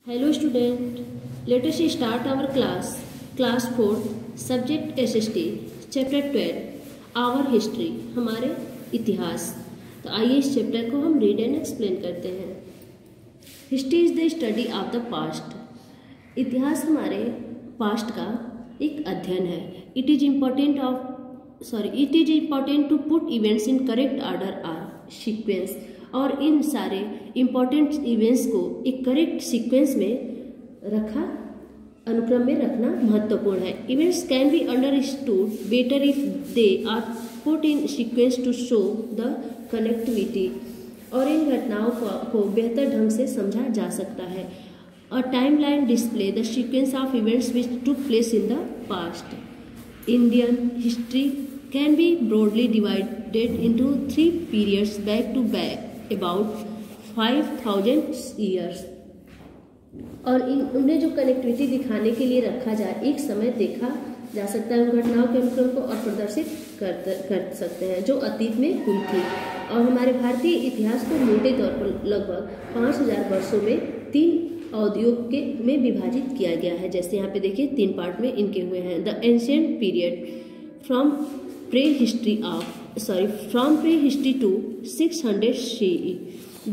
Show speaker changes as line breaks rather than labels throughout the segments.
Hello student, let us start our class 4, subject SST, chapter 12, our history, हमारे इतिहास। तो आइए इस चैप्टर को हम रीड एंड एक्सप्लेन करते हैं। History is the study of the past. इतिहास हमारे पास्ट का एक अध्ययन है। It is important to put events in correct order और सीक्वेंस। और इन सारे इम्पोर्टेंट इवेंट्स को एक करेक्ट सीक्वेंस में अनुक्रम में रखना महत्वपूर्ण है। Events can be understood better if they are put in sequence to show the connectivity. और इन घटनाओं को बेहतर ढंग से समझा जा सकता है। A timeline display the sequence of events which took place in the past. Indian history can be broadly divided into 3 periods back to back about 5000 years। और उन्हें जो कनेक्टिविटी दिखाने के लिए रखा जाए, एक समय देखा जा सकता है उन घटनाओं के अनुक्रम को और प्रदर्शित कर सकते हैं जो अतीत में हुई थी। और हमारे भारतीय इतिहास को मोटे तौर पर लगभग 5000 वर्षों में 3 अवधियों में विभाजित किया गया है। जैसे यहाँ पे देखिए 3 पार्ट में इनके हुए हैं। The ancient period from prehistory to 600 CE,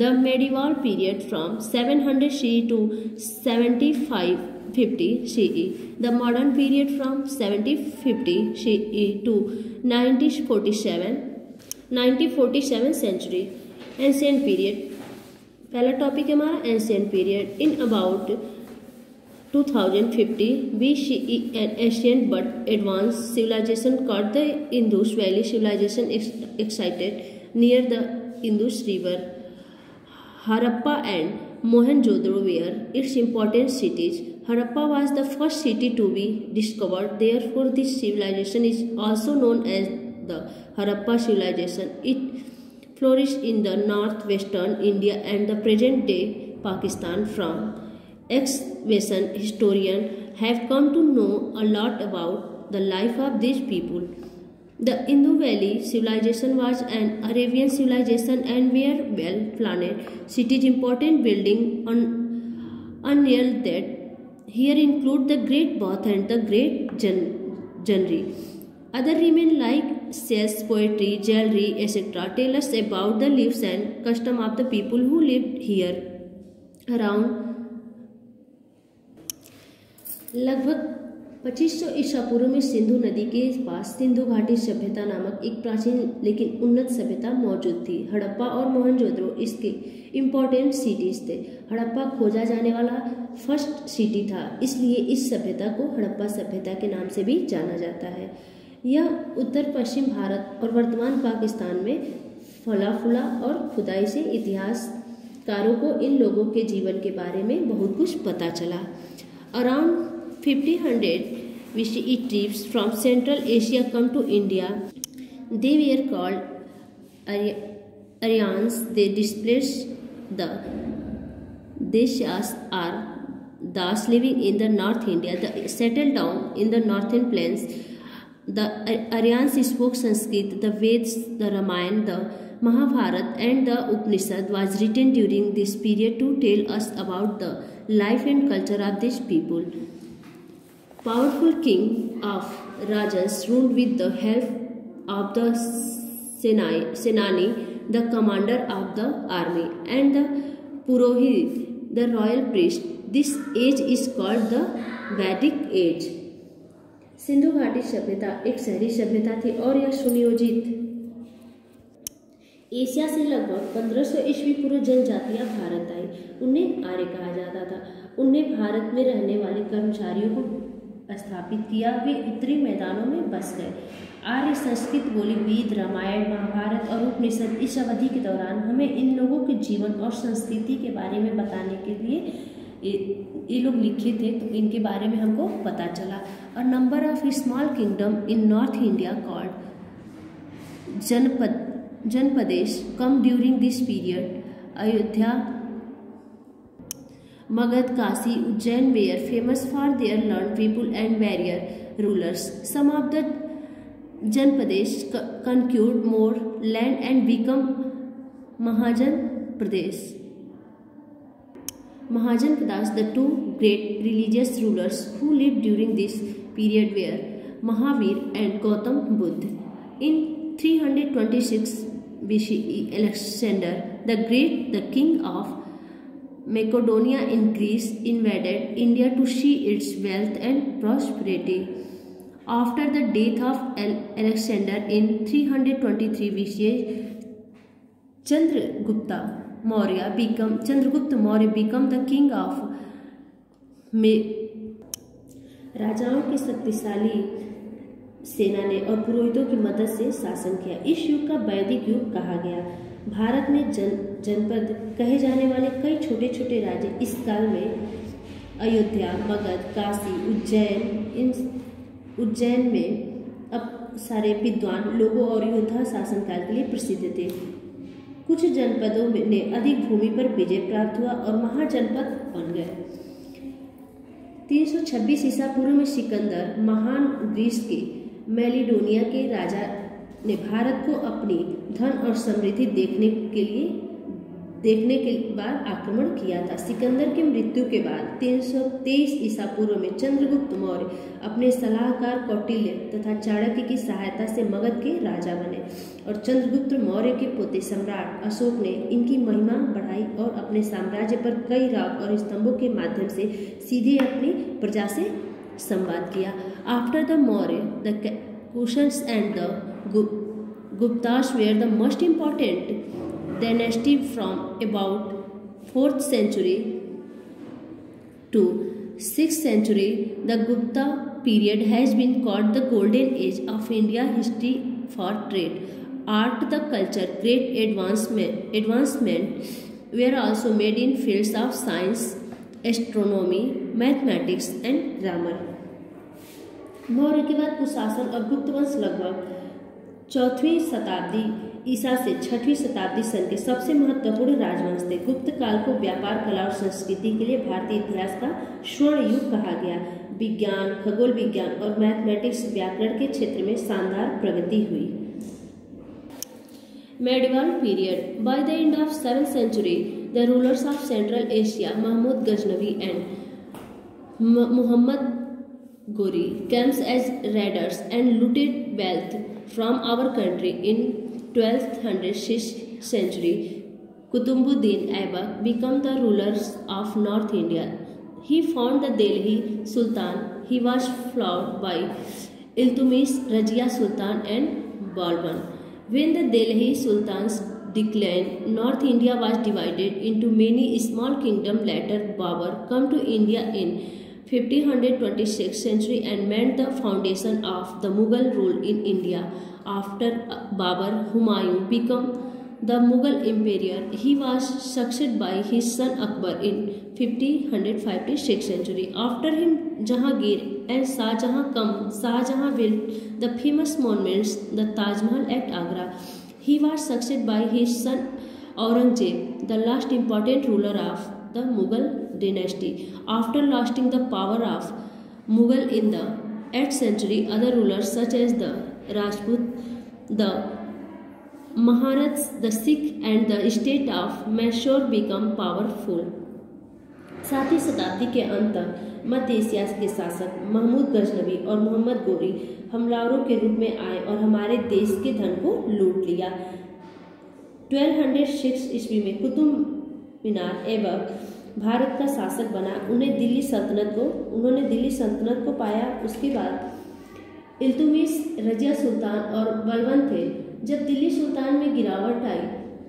the medieval period from 700 CE to 750 CE, the modern period from 750 CE to 1947 century। ancient period, पहला टॉपिक है हमारा ancient period। in about 2050 BCE, an ancient but advanced civilization called the Indus Valley Civilization existed near the Indus River. Harappa and Mohenjo-daro were its important cities. Harappa was the first city to be discovered. Therefore, this civilization is also known as the Harappa civilization. It flourished in the northwestern India and the present-day Pakistan. From excavation historians have come to know a lot about the life of these people. The Indus Valley civilization was an Arabian civilization and were well-planned cities, important buildings unreal that here include the Great Bath and the Great Janri. Other remain like chess, poetry, jewelry, etc. tell us about the lives and custom of the people who lived here. Around लगभग 2500 ईसा पूर्व में सिंधु नदी के पास सिंधु घाटी सभ्यता नामक एक प्राचीन लेकिन उन्नत सभ्यता मौजूद थी। हड़प्पा और मोहनजोदड़ो इसके इम्पोर्टेंट सिटीज थे। हड़प्पा खोजा जाने वाला फर्स्ट सिटी था, इसलिए इस सभ्यता को हड़प्पा सभ्यता के नाम से भी जाना जाता है। यह उत्तर पश्चिम भारत और वर्तमान पाकिस्तान में फला फूला और खुदाई से इतिहासकारों को इन लोगों के जीवन के बारे में बहुत कुछ पता चला। Around 1500 BCE tribes from Central Asia come to India. They were called Aryans. They displaced the Deshas or Das living in the North India. They settled down in the northern plains. The Aryans spoke Sanskrit. The Vedas, the Ramayana, the Mahabharata and the Upanishad was written during this period to tell us about the life and culture of these people. Powerful king of Rajas ruled with the help of the Senani, the commander of the army, and the Purohit, the royal priest. This age is called the Vedic age. Sindhu घाटी सभ्यता एक शहरी सभ्यता थी और यह सुनियोजित Asia से लगभग 1500 ईस्वी पूर्व जनजातियां भारत आई। उन्हें आर्य कहा जाता था। उन्हें भारत में रहने वाले कर्मचारियों को स्थापित किया। वे उत्तरी मैदानों में बस गए। आर्य संस्कृत बोली वेद, रामायण, महाभारत और उपनिषद। इस अवधि के दौरान हमें इन लोगों के जीवन और संस्कृति के बारे में बताने के लिए ये लोग लिखे थे, तो इनके बारे में हमको पता चला। और number of small kingdom in north India called Janapadas came during this period. Ayodhya, Magad, Kasi, Ujjain were famous for their learned people and warrior rulers. Some of the Janpadesh conquered more land and become Mahajan Pradesh. Mahajanapadas, the two great religious rulers who lived during this period were Mahavir and Gautam Buddha. In 326 BCE, Alexander the Great, the king of Macedonia in Greece, invaded India to see its wealth and prosperity. After the death of Alexander in 323 BCE, Chandragupta Maurya became the king of राजाओं की शक्तिशाली सेना ने और पुरोहितों की मदद से शासन किया। इस युग का वैदिक युग कहा गया। भारत में जनपद कहे जाने वाले कई छोटे छोटे राज्य इस काल में अयोध्या, मगध, काशी, उज्जैन में अब सारे विद्वान लोगों और योद्धा शासनकाल के लिए प्रसिद्ध थे। कुछ जनपदों ने अधिक भूमि पर विजय प्राप्त हुआ और महाजनपद बन गए। 326 ईसा पूर्व में सिकंदर महान ग्रीस के मैलिडोनिया के राजा ने भारत को अपनी धन और समृद्धि देखने के बाद आक्रमण किया था। सिकंदर की मृत्यु के बाद 323 ईसा पूर्व में चंद्रगुप्त मौर्य अपने सलाहकार कौटिल्य तथा चाणक्य की सहायता से मगध के राजा बने और चंद्रगुप्त मौर्य के पोते सम्राट अशोक ने इनकी महिमा बढ़ाई और अपने साम्राज्य पर कई राग और स्तंभों के माध्यम से सीधे अपनी प्रजा से संवाद किया। After the Maurya, the cushions and the Guptas were the most important dynasty from about 4th century to 6th century. The Gupta period has been called the golden age of India history for trade, art, the culture. Great advancement were also made in fields of science, astronomy, mathematics and grammar. Maurya के बाद कुशासन और गुप्त वंश लगभग 4वीं शताब्दी ईसा से 6वीं शताब्दी सन के सबसे महत्वपूर्ण राजवंश थे। गुप्त काल को व्यापार, कला और संस्कृति के लिए भारतीय इतिहास का स्वर्ण युग कहा गया। विज्ञान, खगोल विज्ञान और मैथमेटिक्स, व्याकरण के क्षेत्र में शानदार प्रगति हुई। Medieval period. By the end of 7th century, the rulers of Central Asia, Mahmud Ghaznavi and Muhammad Ghori, came as raiders and looted wealth from our country. In 12th century, Qutbuddin Aibak became the ruler of North India. He found the Delhi Sultan. He was followed by Iltutmish, Razia Sultan and Balban. When the Delhi Sultans declined, North India was divided into many small kingdoms. Later, Babur came to India in 1526 century and made the foundation of the Mughal rule in India. After Babur, Humayun became the Mughal emperor. He was succeeded by his son Akbar in 1556 century. After him, Jahangir and Shahjahan built the famous monuments, the Taj Mahal at Agra. He was succeeded by his son Aurangzeb, the last important ruler of the Mughal dynasty. After losing the power of Mughal in the 8th century, other rulers such as the Rajput, the Maharats, the Sikh and the state of Mysore became powerful. 7वीं शताब्दी के अंत तक मध्य Asia के शासक महमूद गजनवी और मोहम्मद गोरी हमलावरों के रूप में आए और हमारे देश के धन को लूट लिया। 1206 ईस्वी में कुतुब मीनार ऐबक भारत का शासक बना। उन्होंने दिल्ली सल्तनत को पाया। उसके बाद इल्तुतमिश, रजिया सुल्तान और बलबन थे। जब दिल्ली सुल्तान में गिरावट आई,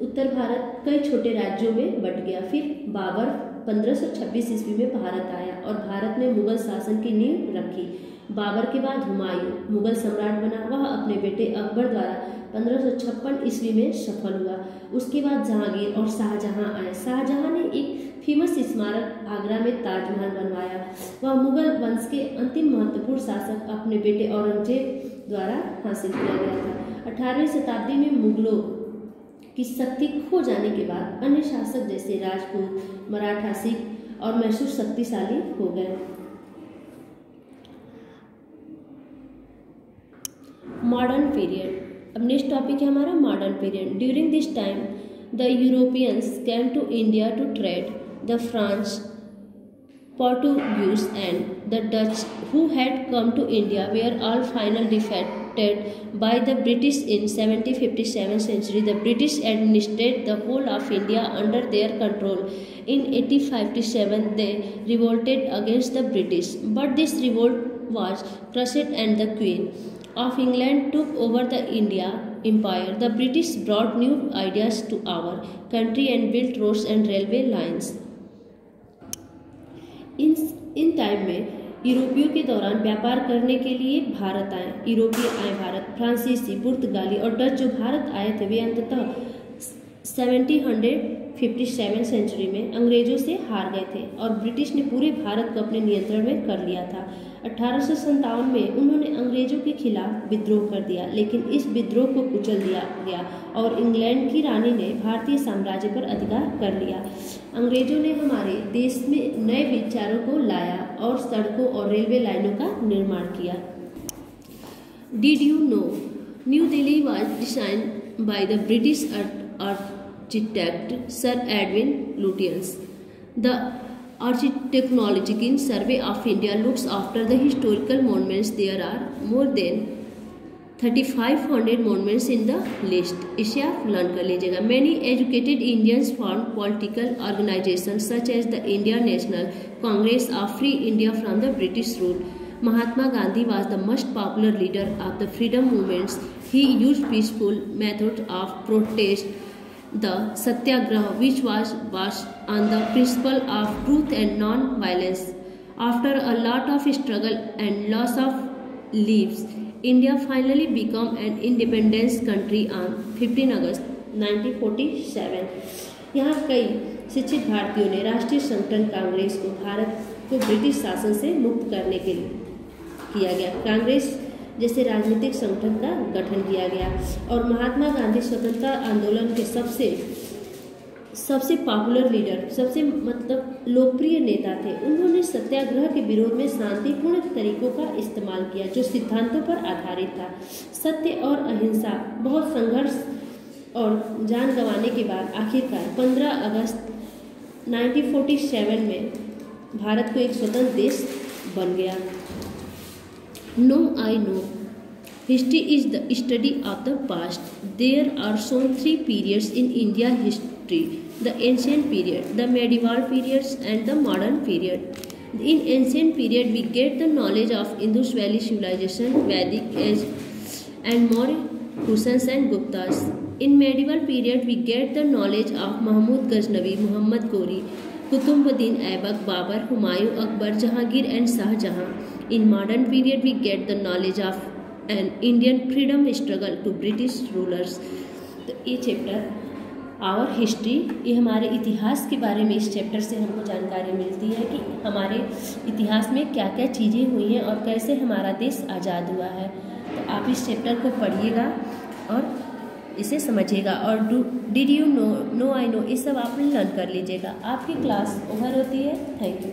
उत्तर भारत कई छोटे राज्यों में बंट गया। फिर बाबर 1526 ईस्वी में भारत आया और भारत में मुगल शासन की नींव रखी। बाबर के बाद हुमायूं मुगल सम्राट बना। वह अपने बेटे अकबर द्वारा 1556 ईस्वी में सफल हुआ। उसके बाद जहांगीर और शाहजहां आए। शाहजहां ने एक फेमस स्मारक आगरा में ताजमहल बनवाया। वह मुगल वंश के अंतिम महत्वपूर्ण शासक अपने बेटे औरंगजेब द्वारा हासिल किया गया था। 18वीं शताब्दी में मुगलों की शक्ति खो जाने के बाद अन्य शासक जैसे राजपूत, मराठा, सिख और मैसूर शक्तिशाली हो गए। Modern period. अब नेक्स्ट टॉपिक है हमारा modern period. During this time the Europeans came to India to trade. the French, Portuguese and the Dutch who had come to India were all finally defeated by the British in 1757 century. The British administered the whole of India under their control. In 1857 they revolted against the British, but this revolt was crushed and the Queen of England took over the India Empire. The British brought new ideas to our country and built roads and railway lines. In time में यूरोपियों के दौरान व्यापार करने के लिए भारत आए। यूरोपीय आए भारत, फ्रांसीसी, पुर्तगाली और डच जो भारत आए थे वे अंततः 1757 सेंचुरी में अंग्रेजों से हार गए थे और ब्रिटिश ने पूरे भारत को अपने नियंत्रण में कर लिया था। 1857 में उन्होंने अंग्रेजों के खिलाफ विद्रोह कर दिया, लेकिन इस विद्रोह को कुचल दिया गया और इंग्लैंड की रानी ने भारतीय साम्राज्य पर अधिकार कर लिया। अंग्रेजों ने हमारे देश में नए विचारों को लाया और सड़कों और रेलवे लाइनों का निर्माण किया। Did you no new Delhi was designed by the British architect Sir Edwin Lutyens. The Architectonic Survey of India looks after the historical monuments. There are more than 3500 monuments in the list. इसे आप learn कर लीजिएगा। Many educated Indians formed political organizations such as the Indian National Congress of Free India from the British rule. Mahatma Gandhi was the most popular leader of the freedom movements. He used peaceful methods of protest. The Satyagraha, which was based on the principle of truth and non-violence. After a lot of struggle and loss of lives, India finally became an independent country on 15 August 1947. यहाँ कई शिक्षित भारतीयों ने राष्ट्रीय संगठन कांग्रेस को भारत को British शासन से मुक्त करने के लिए किया गया। कांग्रेस जैसे राजनीतिक संगठन का गठन किया गया और महात्मा गांधी स्वतंत्रता आंदोलन के सबसे पॉपुलर लीडर, सबसे लोकप्रिय नेता थे। उन्होंने सत्याग्रह के विरोध में शांतिपूर्ण तरीकों का इस्तेमाल किया जो सिद्धांतों पर आधारित था। सत्य और अहिंसा, बहुत संघर्ष और जान गंवाने के बाद आखिरकार 15 अगस्त 1947 में भारत को एक स्वतंत्र देश बन गया। No, I know. History is the study of the past. There are shown 3 periods in India history: the ancient period, the medieval periods, and the modern period. In ancient period, we get the knowledge of Indus Valley civilization, Vedic age, and more Kusans and Guptas. In medieval period, we get the knowledge of Mahmud Ghaznavi, Muhammad Ghori, Kutubuddin Aibak, Babur, Humayun, Akbar, Jahangir, and Shah Jahan. In modern period, we get the knowledge of an Indian freedom struggle to British rulers. तो ये chapter our history, ये हमारे इतिहास के बारे में इस chapter से हमको जानकारी मिलती है कि हमारे इतिहास में क्या क्या चीज़ें हुई हैं और कैसे हमारा देश आज़ाद हुआ है। तो आप इस चैप्टर को पढ़िएगा और इसे समझिएगा और did you know, no I know, ये सब आप लर्न कर लीजिएगा। आपकी क्लास ओवर होती है। Thank you.